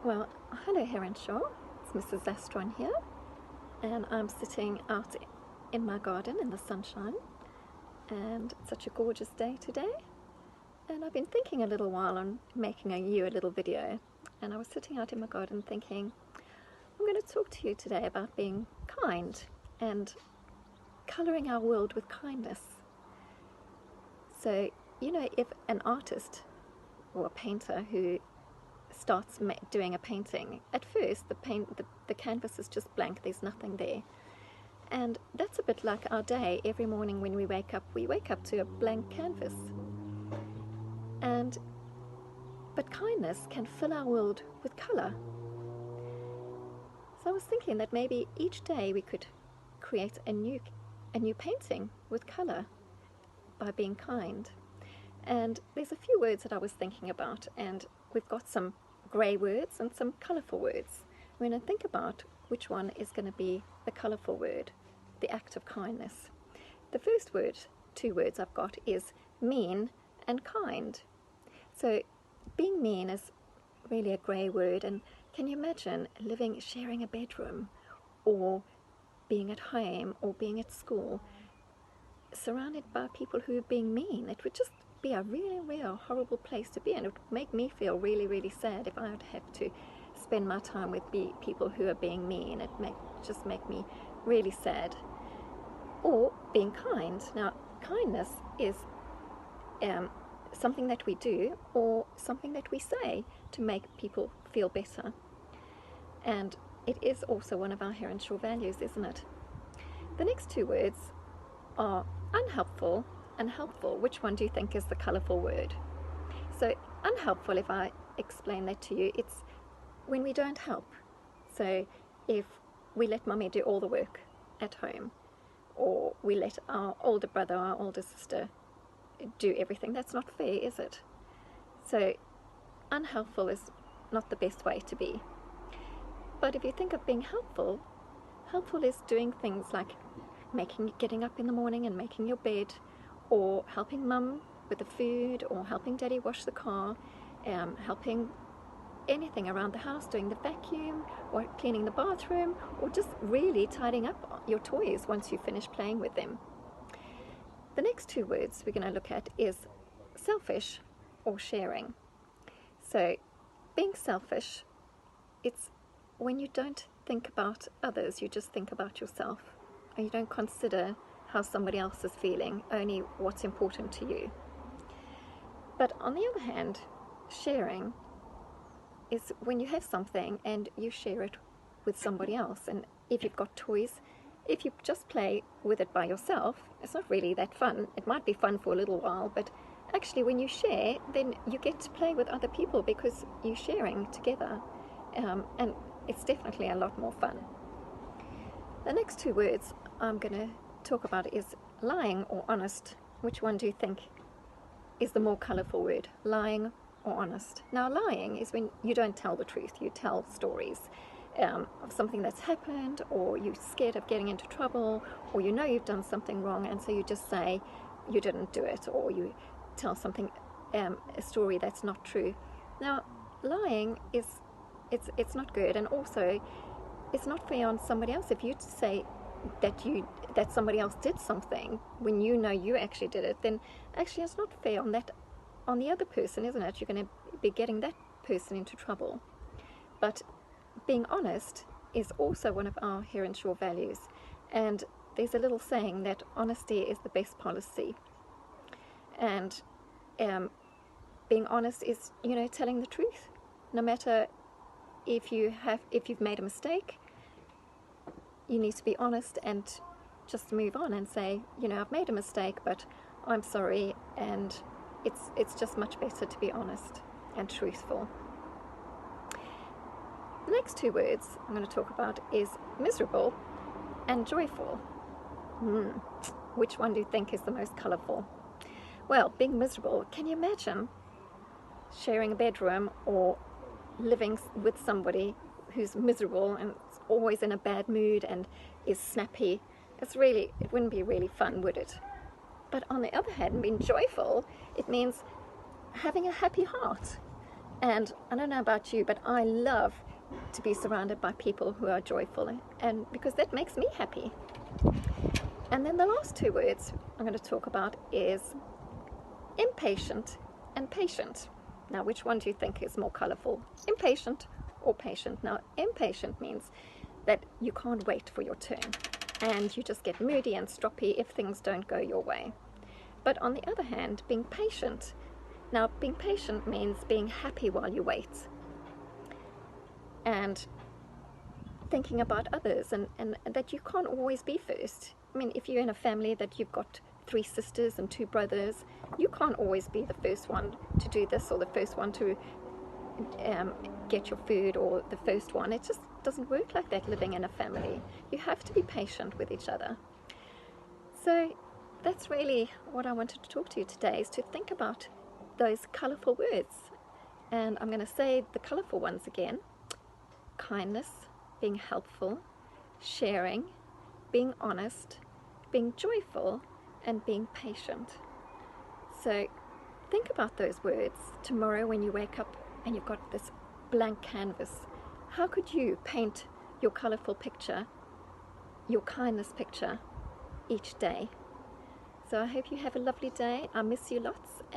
Well, hello Heronshaw, it's Mrs. Zastron here, and I'm sitting out in my garden in the sunshine, and it's such a gorgeous day today, and I've been thinking a little while on making you a little video, and I was sitting out in my garden thinking, I'm going to talk to you today about being kind and colouring our world with kindness. So, if an artist or a painter who starts doing a painting, at first the canvas is just blank, there's nothing there, and that's a bit like our day. Every morning when we wake up to a blank canvas, but kindness can fill our world with colour. So I was thinking that maybe each day we could create a new painting with colour by being kind. And there's a few words that I was thinking about, and we've got some grey words and some colourful words. I'm going to think about which one is going to be the colourful word, the act of kindness. The first two words I've got is mean and kind. So being mean is really a grey word, and can you imagine sharing a bedroom, or being at home, or being at school, surrounded by people who are being mean? It would just be a really, really horrible place to be, and it would make me feel really, really sad if I would have to spend my time with people who are being mean. It just make me really sad. Or being kind. Now, kindness is something that we do or something that we say to make people feel better, and it is also one of our Heronshaw values, isn't it? The next two words are unhelpful and helpful. Which one do you think is the colourful word? So unhelpful, if I explain that to you, it's when we don't help. So if we let mummy do all the work at home, or we let our older brother or our older sister do everything, that's not fair, is it? So unhelpful is not the best way to be. But if you think of being helpful, helpful is doing things like getting up in the morning and making your bed, or helping mum with the food, or helping daddy wash the car, helping anything around the house, doing the vacuum, or cleaning the bathroom, or just really tidying up your toys once you finish playing with them. The next two words we're going to look at is selfish or sharing. So being selfish, it's when you don't think about others, you just think about yourself, and you don't consider how somebody else is feeling, only what's important to you. But on the other hand, sharing is when you have something and you share it with somebody else. And if you've got toys, if you just play with it by yourself, it's not really that fun. It might be fun for a little while, but actually when you share, then you get to play with other people because you're sharing together, and it's definitely a lot more fun. The next two words I'm going to talk about is lying or honest. Which one do you think is the more colourful word, lying or honest? Now, lying is when you don't tell the truth. You tell stories of something that's happened, or you're scared of getting into trouble, or you've done something wrong, and so you just say you didn't do it, or you tell something, a story that's not true. Now, lying is it's not good, and also it's not fair on somebody else. If you say that somebody else did something when you know you actually did it, then actually it's not fair on the other person, isn't it? You're going to be getting that person into trouble. But being honest is also one of our Heronshaw values, and there's a little saying that honesty is the best policy. And being honest is, telling the truth, no matter if you've made a mistake. You need to be honest and just move on and say, I've made a mistake, but I'm sorry, and it's just much better to be honest and truthful. The next two words I'm going to talk about is miserable and joyful. Which one do you think is the most colourful? Well, being miserable, can you imagine sharing a bedroom or living with somebody who's miserable and always in a bad mood and is snappy? It wouldn't be really fun, would it? But on the other hand, being joyful, it means having a happy heart And I don't know about you, but I love to be surrounded by people who are joyful, and because that makes me happy. And then the last two words I'm going to talk about is impatient and patient. Now, which one do you think is more colorful? Impatient or patient? Now, impatient means that you can't wait for your turn, and you just get moody and stroppy if things don't go your way. But on the other hand, being patient, now being patient means being happy while you wait, and thinking about others, and that you can't always be first. I mean, if you're in a family that you've got 3 sisters and 2 brothers, you can't always be the first one to do this or the first one to get your food or the first one. It just doesn't work like that living in a family. You have to be patient with each other. So that's really what I wanted to talk to you today, is to think about those colorful words. And I'm going to say the colorful ones again: kindness, being helpful, sharing, being honest, being joyful, and being patient. So think about those words tomorrow when you wake up and you've got this blank canvas. How could you paint your colorful picture, your kindness picture, each day? So I hope you have a lovely day. I miss you lots.